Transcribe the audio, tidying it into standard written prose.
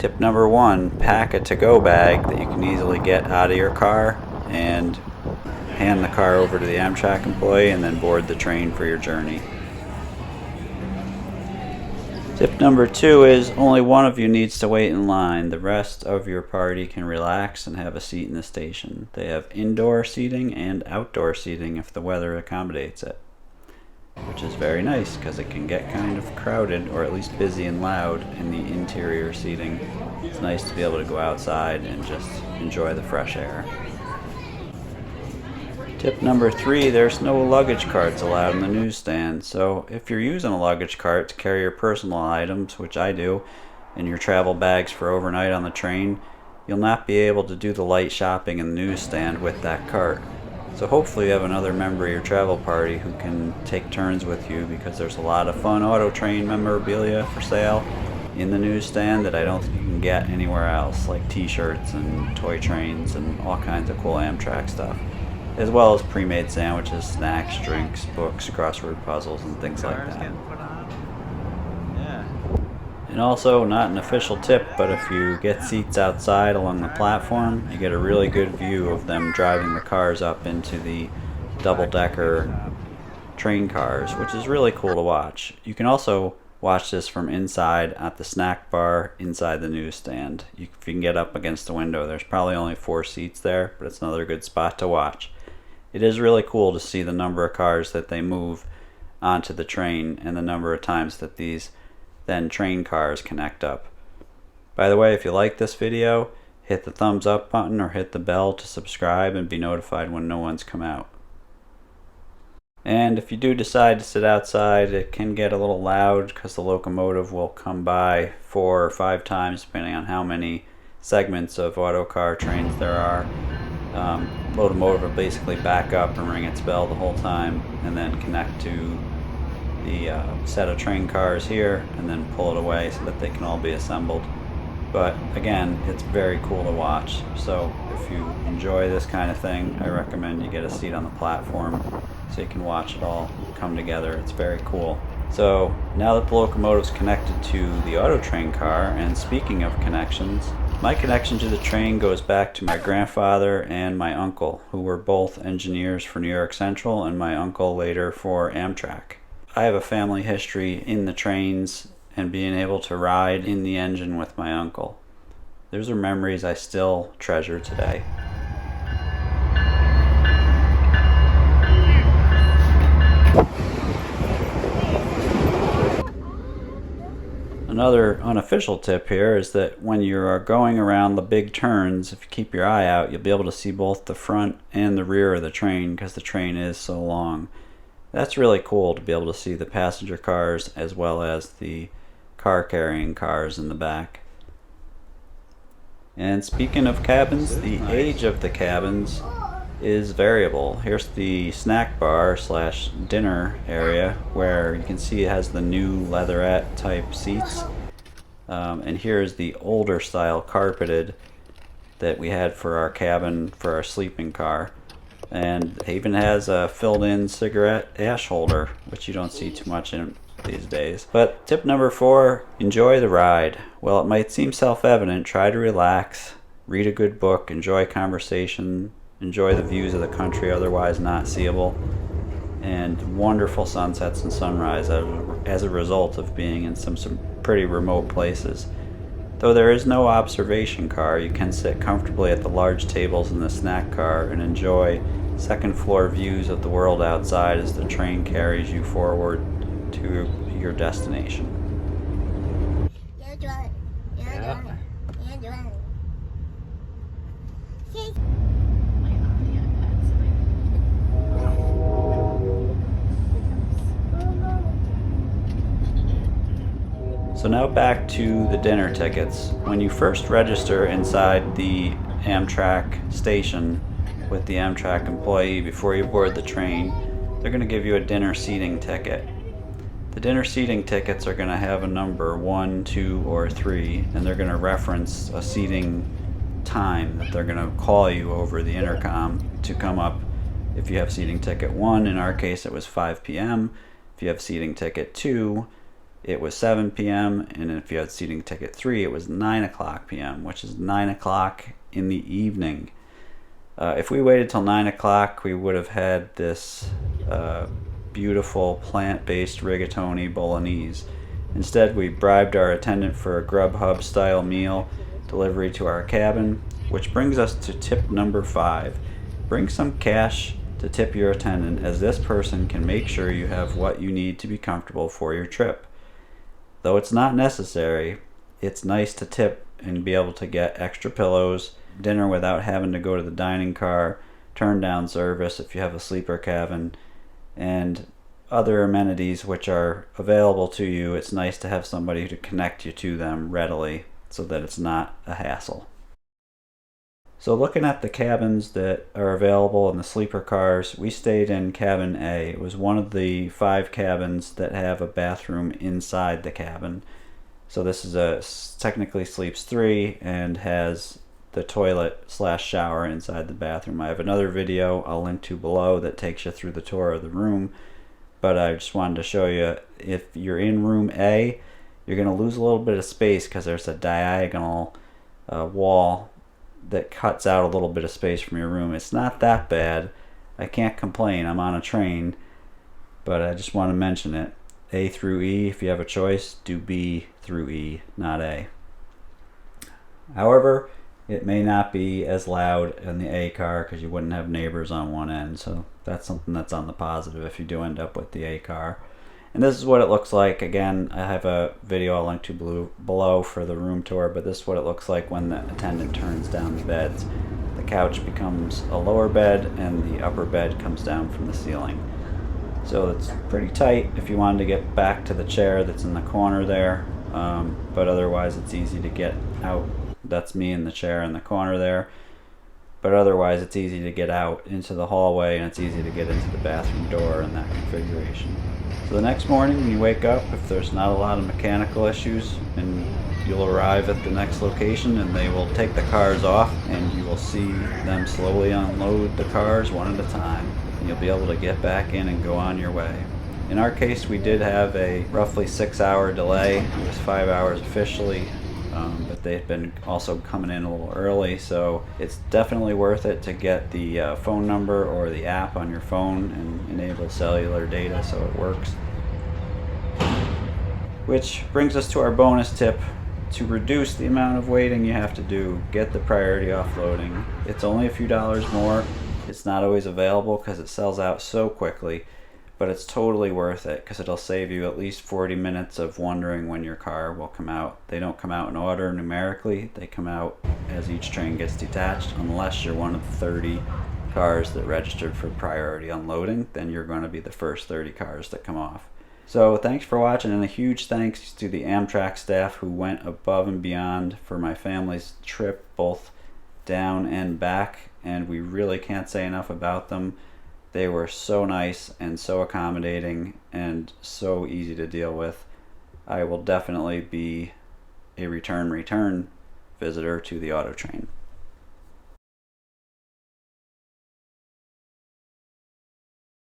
Tip number 1, pack a to-go bag that you can easily get out of your car and hand the car over to the Amtrak employee and then board the train for your journey. Tip number 2 is only one of you needs to wait in line. The rest of your party can relax and have a seat in the station. They have indoor seating and outdoor seating if the weather accommodates it, which is very nice because it can get kind of crowded or at least busy and loud in the interior seating. It's nice to be able to go outside and just enjoy the fresh air. Tip number 3, there's no luggage carts allowed in the newsstand, so if you're using a luggage cart to carry your personal items, which I do, and your travel bags for overnight on the train, you'll not be able to do the light shopping in the newsstand with that cart. So hopefully you have another member of your travel party who can take turns with you, because there's a lot of fun auto train memorabilia for sale in the newsstand that I don't think you can get anywhere else, like t-shirts and toy trains and all kinds of cool Amtrak stuff, as well as pre-made sandwiches, snacks, drinks, books, crossword puzzles, and things like that. And also, not an official tip, but if you get seats outside along the platform, you get a really good view of them driving the cars up into the double-decker train cars, which is really cool to watch. You can also watch this from inside at the snack bar inside the newsstand. If you can get up against the window, there's probably only 4 seats there, but it's another good spot to watch. It is really cool to see the number of cars that they move onto the train and the number of times that these then train cars connect up. By the way, if you like this video, hit the thumbs up button or hit the bell to subscribe and be notified when no one's come out. And if you do decide to sit outside, it can get a little loud because the locomotive will come by 4 or 5 times depending on how many segments of auto car trains there are. Locomotive will basically back up and ring its bell the whole time and then connect to the set of train cars here and then pull it away so that they can all be assembled. But again, it's very cool to watch, so if you enjoy this kind of thing, I recommend you get a seat on the platform so you can watch it all come together. It's very cool. So now that the locomotive's connected to the auto train car, and speaking of connections, my connection to the train goes back to my grandfather and my uncle, who were both engineers for New York Central, and my uncle later for Amtrak. I have a family history in the trains and being able to ride in the engine with my uncle. Those are memories I still treasure today. Another unofficial tip here is that when you are going around the big turns, if you keep your eye out, you'll be able to see both the front and the rear of the train because the train is so long. That's really cool to be able to see the passenger cars as well as the car carrying cars in the back. And speaking of cabins, the age of the cabins is variable. Here's the snack bar slash dinner area where you can see it has the new leatherette type seats. And here's the older style carpeted that we had for our cabin for our sleeping car. And it even has a filled in cigarette ash holder, which you don't see too much in these days. But tip number 4, enjoy the ride. Well, it might seem self-evident, try to relax, read a good book, enjoy conversation, enjoy the views of the country otherwise not seeable, and wonderful sunsets and sunrise as a result of being in some pretty remote places. Though there is no observation car, you can sit comfortably at the large tables in the snack car and enjoy second floor views of the world outside as the train carries you forward to your destination. So now back to the dinner tickets. When you first register inside the Amtrak station with the Amtrak employee before you board the train, they're going to give you a dinner seating ticket. The dinner seating tickets are going to have a number 1, 2, or 3, and they're going to reference a seating time that they're going to call you over the intercom to come up. If you have seating ticket 1, in our case it was 5 p.m. If you have seating ticket 2, it was 7 p.m. and if you had seating ticket 3, it was 9 o'clock p.m., which is 9 o'clock in the evening. If we waited till 9 o'clock, we would have had this beautiful plant-based rigatoni bolognese. Instead, we bribed our attendant for a Grubhub style meal delivery to our cabin, which brings us to tip number 5. Bring some cash to tip your attendant, as this person can make sure you have what you need to be comfortable for your trip. Though it's not necessary, it's nice to tip and be able to get extra pillows, dinner without having to go to the dining car, turn down service if you have a sleeper cabin, and other amenities which are available to you. It's nice to have somebody to connect you to them readily so that it's not a hassle. So looking at the cabins that are available in the sleeper cars, we stayed in cabin A. It was one of the 5 cabins that have a bathroom inside the cabin. So this is technically sleeps 3 and has the toilet / shower inside the bathroom. I have another video I'll link to below that takes you through the tour of the room, but I just wanted to show you, if you're in room A, you're going to lose a little bit of space because there's a diagonal wall that cuts out a little bit of space from your room. It's not that bad. I can't complain. I'm on a train, but I just want to mention it. A through E, if you have a choice, do B through E, not A. However, it may not be as loud in the A car because you wouldn't have neighbors on one end, so that's something that's on the positive if you do end up with the A car. And this is what it looks like. Again, I have a video I'll link to below for the room tour, but this is what it looks like when the attendant turns down the beds. The couch becomes a lower bed and the upper bed comes down from the ceiling. So it's pretty tight if you wanted to get back to the chair that's in the corner there, but otherwise it's easy to get out. That's me in the chair in the corner there. But otherwise it's easy to get out into the hallway, and it's easy to get into the bathroom door in that configuration. So the next morning when you wake up, if there's not a lot of mechanical issues, and you'll arrive at the next location and they will take the cars off and you will see them slowly unload the cars one at a time. And you'll be able to get back in and go on your way. In our case, we did have a roughly 6-hour delay. It was 5 hours officially, but they've been also coming in a little early, so it's definitely worth it to get the phone number or the app on your phone and enable cellular data so it works. Which brings us to our bonus tip. To reduce the amount of waiting you have to do, get the priority offloading. It's only a few dollars more. It's not always available because it sells out so quickly, but it's totally worth it because it'll save you at least 40 minutes of wondering when your car will come out. They don't come out in order numerically. They come out as each train gets detached, unless you're one of the 30 cars that registered for priority unloading. Then you're going to be the first 30 cars that come off. So thanks for watching, and a huge thanks to the Amtrak staff who went above and beyond for my family's trip, both down and back, and we really can't say enough about them. They were so nice and so accommodating and so easy to deal with. I will definitely be a return visitor to the auto train.